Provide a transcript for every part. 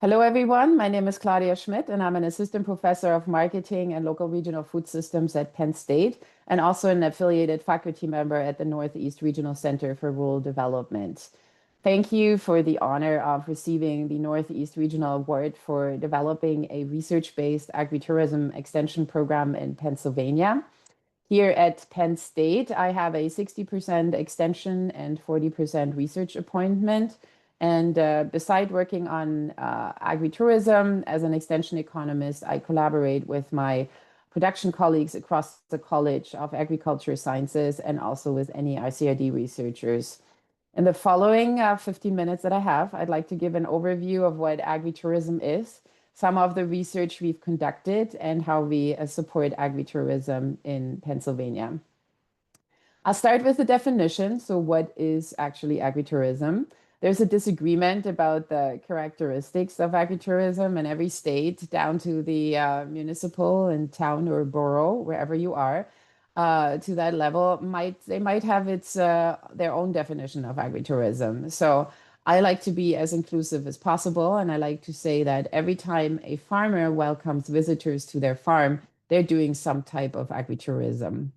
Hello, everyone. My name is Claudia Schmidt, and I'm an assistant professor of marketing and local regional food systems at Penn State, and also an affiliated faculty member at the Northeast Regional Center for Rural Development. Thank you for the honor of receiving the Northeast Regional Award for developing a research-based agritourism extension program in Pennsylvania. Here at Penn State, I have a 60% extension and 40% research appointment. And beside working on agritourism as an extension economist, I collaborate with my production colleagues across the College of Agriculture Sciences and also with any ICRD researchers. In the following 15 minutes that I have, I'd like to give an overview of what agritourism is, some of the research we've conducted, and how we support agritourism in Pennsylvania. I'll start with the definition. So, what is actually agritourism? There's a disagreement about the characteristics of agritourism in every state, down to the municipal and town or borough, wherever you are. To that level, they might have their own definition of agritourism. So I like to be as inclusive as possible, and I like to say that every time a farmer welcomes visitors to their farm, they're doing some type of agritourism.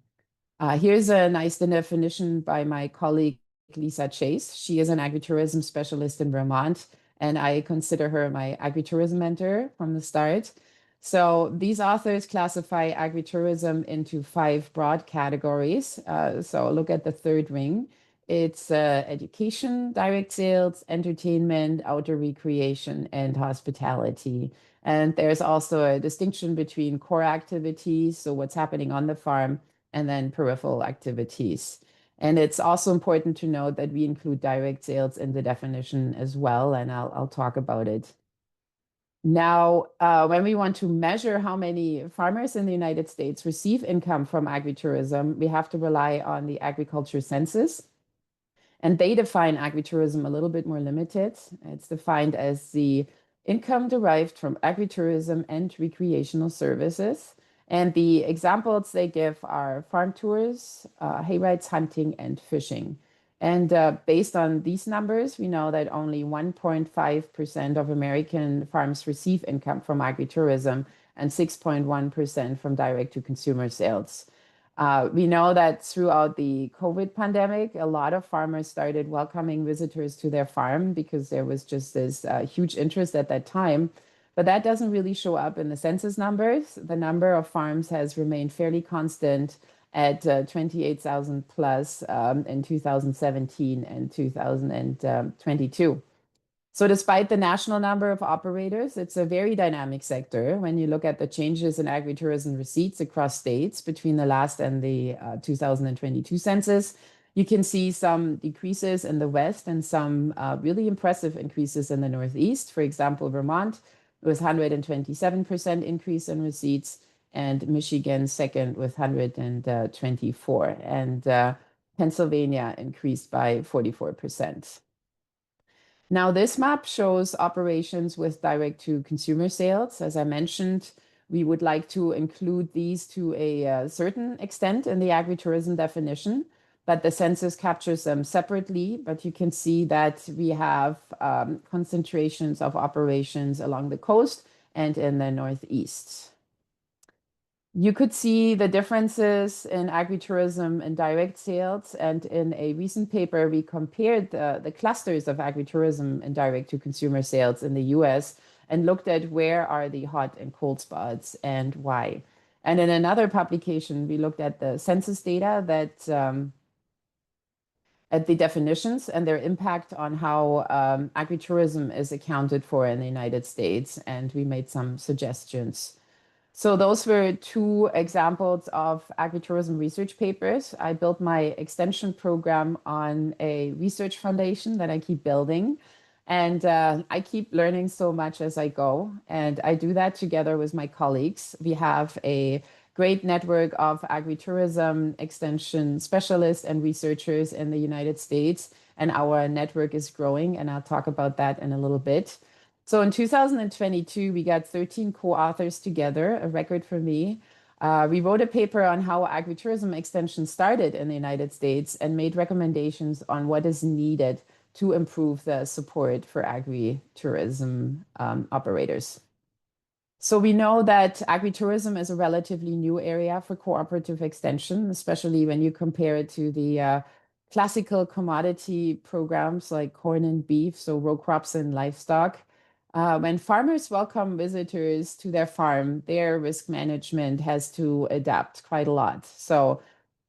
Here's a nice definition by my colleague Lisa Chase. She is an agritourism specialist in Vermont, and I consider her my agritourism mentor from the start. So these authors classify agritourism into five broad categories. So look at the third ring. It's education, direct sales, entertainment, outdoor recreation, and hospitality. And there's also a distinction between core activities, so what's happening on the farm, and then peripheral activities. And it's also important to note that we include direct sales in the definition as well, and I'll talk about it. Now, when we want to measure how many farmers in the United States receive income from agritourism, we have to rely on the agriculture census. And they define agritourism a little bit more limited. It's defined as the income derived from agritourism and recreational services. And the examples they give are farm tours, hay rides, hunting, and fishing. And based on these numbers, we know that only 1.5% of American farms receive income from agritourism and 6.1% from direct to consumer sales. We know that throughout the COVID pandemic, a lot of farmers started welcoming visitors to their farm because there was just this huge interest at that time. But that doesn't really show up in the census numbers. The number of farms has remained fairly constant at 28,000 plus in 2017 and 2022. So despite the national number of operators, it's a very dynamic sector. When you look at the changes in agritourism receipts across states between the last and the 2022 census, you can see some decreases in the West and some really impressive increases in the Northeast. For example, Vermont was 127% increase in receipts, and Michigan second with 124, and Pennsylvania increased by 44%. Now, this map shows operations with direct to consumer sales. As I mentioned, we would like to include these to a certain extent in the agritourism definition, but the census captures them separately. But you can see that we have concentrations of operations along the coast and in the Northeast. You could see the differences in agritourism and direct sales. And in a recent paper, we compared the clusters of agritourism and direct to consumer sales in the US and looked at where are the hot and cold spots and why. And in another publication, we looked at the census data that at the definitions and their impact on how agritourism is accounted for in the United States. And we made some suggestions. So those were two examples of agritourism research papers. I built my extension program on a research foundation that I keep building. And I keep learning so much as I go. And I do that together with my colleagues. We have a great network of agritourism extension specialists and researchers in the United States. And our network is growing. And I'll talk about that in a little bit. So in 2022, we got 13 co-authors together, a record for me. We wrote a paper on how agritourism extension started in the United States and made recommendations on what is needed to improve the support for agri-tourism operators. So we know that agritourism is a relatively new area for cooperative extension, especially when you compare it to the classical commodity programs like corn and beef, so row crops and livestock. When farmers welcome visitors to their farm, their risk management has to adapt quite a lot. So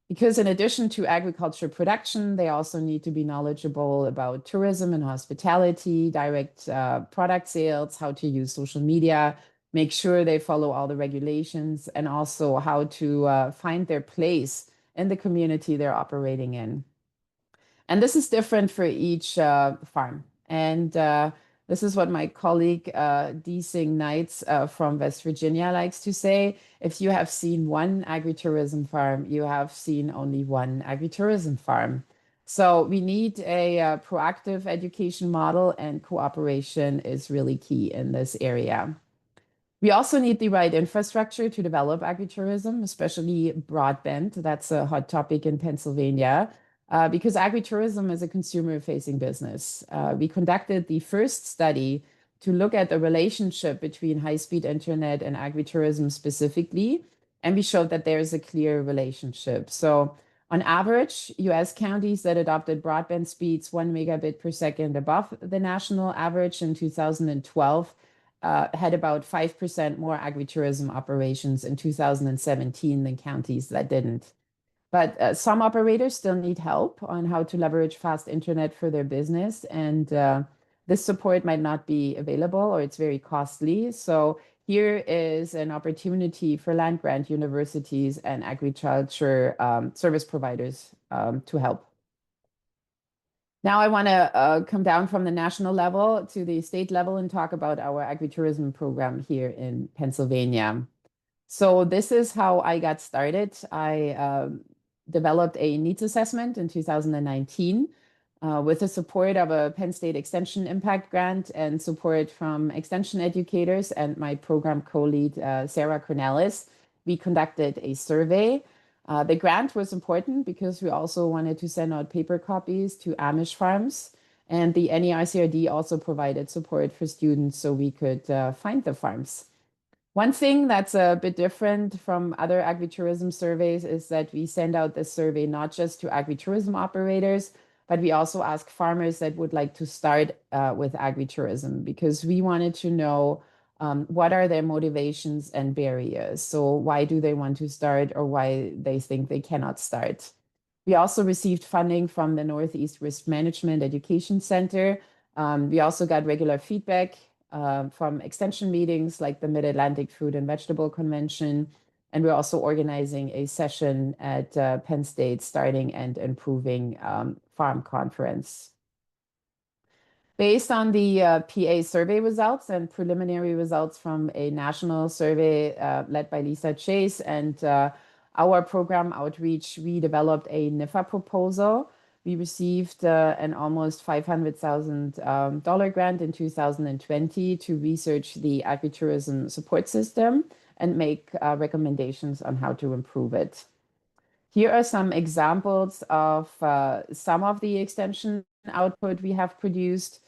because in addition to agriculture production, they also need to be knowledgeable about tourism and hospitality, direct product sales, how to use social media, make sure they follow all the regulations, and also how to find their place in the community they're operating in. And this is different for each farm. And this is what my colleague Deesing Knights from West Virginia likes to say. If you have seen one agritourism farm, you have seen only one agritourism farm. So we need a proactive education model, and cooperation is really key in this area. We also need the right infrastructure to develop agritourism, especially broadband. That's a hot topic in Pennsylvania because agritourism is a consumer-facing business. We conducted the first study to look at the relationship between high-speed internet and agritourism specifically, and we showed that there is a clear relationship. So on average, US counties that adopted broadband speeds 1 megabit per second above the national average in 2012 had about 5% more agritourism operations in 2017 than counties that didn't. But some operators still need help on how to leverage fast internet for their business. And this support might not be available or it's very costly. So here is an opportunity for land grant universities and agriculture service providers to help. Now I want to come down from the national level to the state level and talk about our agritourism program here in Pennsylvania. So this is how I got started. I developed a needs assessment in 2019 with the support of a Penn State Extension Impact Grant and support from extension educators and my program co-lead, Sarah Cornelis. We conducted a survey. The grant was important because we also wanted to send out paper copies to Amish farms. And the NERCRD also provided support for students so we could find the farms. One thing that's a bit different from other agritourism surveys is that we send out this survey not just to agritourism operators, but we also ask farmers that would like to start with agritourism because we wanted to know what are their motivations and barriers. So why do they want to start or why they think they cannot start? We also received funding from the Northeast Risk Management Education Center. We also got regular feedback from extension meetings like the Mid-Atlantic Fruit and Vegetable Convention. And we're also organizing a session at Penn State Starting and Improving Farm Conference. Based on the PA survey results and preliminary results from a national survey led by Lisa Chase and our program outreach, we developed a NIFA proposal. We received an almost $500,000 grant in 2020 to research the agritourism support system and make recommendations on how to improve it. Here are some examples of some of the extension output we have produced.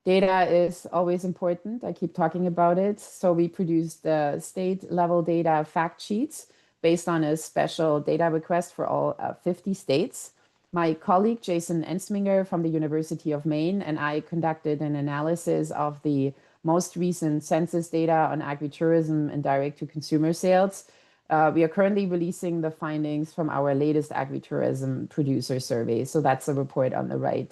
Data is always important. I keep talking about it. So we produced state level data fact sheets based on a special data request for all 50 states. My colleague, Jason Ensminger from the University of Maine, and I conducted an analysis of the most recent census data on agritourism and direct-to-consumer sales. We are currently releasing the findings from our latest agritourism producer survey. So that's a report on the right.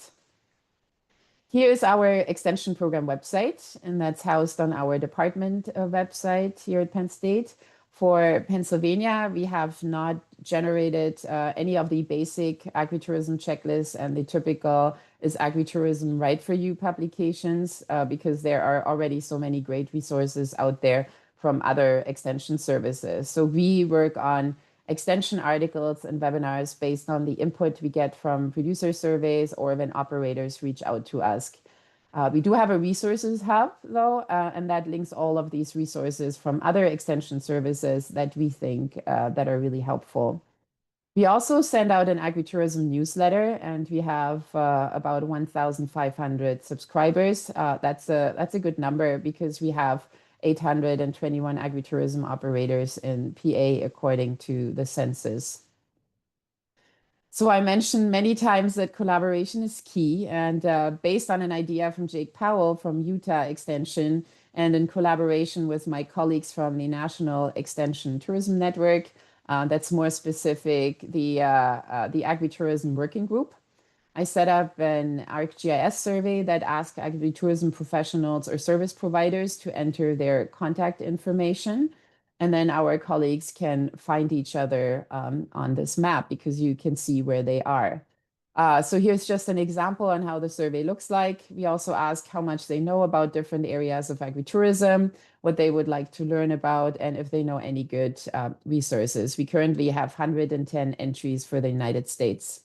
Here is our extension program website, and that's housed on our department website here at Penn State. For Pennsylvania, we have not generated any of the basic agritourism checklists and the typical is agritourism right for you publications because there are already so many great resources out there from other extension services. So we work on extension articles and webinars based on the input we get from producer surveys or when operators reach out to us. We do have a resources hub, though, and that links all of these resources from other extension services that we think that are really helpful. We also send out an agritourism newsletter, and we have about 1,500 subscribers. That's a good number because we have 821 agritourism operators in PA according to the census. So I mentioned many times that collaboration is key, and based on an idea from Jake Powell from Utah Extension, and in collaboration with my colleagues from the National Extension Tourism Network, that's more specific, the Agritourism Working Group. I set up an ArcGIS survey that asks agritourism professionals or service providers to enter their contact information. And then our colleagues can find each other on this map because you can see where they are. So here's just an example on how the survey looks like. We also ask how much they know about different areas of agritourism, what they would like to learn about, and if they know any good resources. We currently have 110 entries for the United States.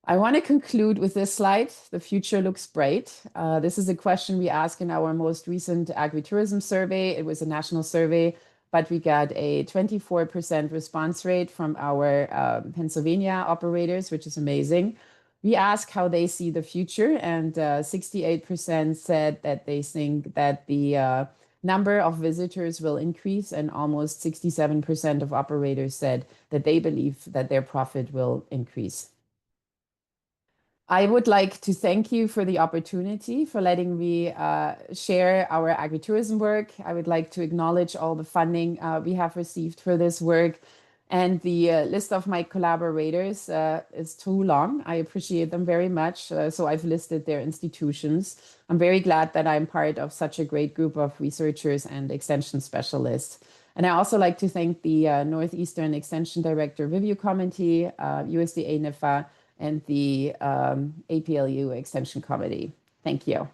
I want to conclude with this slide. The future looks bright. This is a question we asked in our most recent agritourism survey. It was a national survey, but we got a 24% response rate from our Pennsylvania operators, which is amazing. We asked how they see the future, and 68% said that they think that the number of visitors will increase, and almost 67% of operators said that they believe that their profit will increase. I would like to thank you for the opportunity for letting me share our agritourism work. I would like to acknowledge all the funding we have received for this work. And the list of my collaborators is too long. I appreciate them very much. So I've listed their institutions. I'm very glad that I'm part of such a great group of researchers and extension specialists. And I also like to thank the Northeastern Extension Director Review Committee, USDA NIFA, and the APLU Extension Committee. Thank you.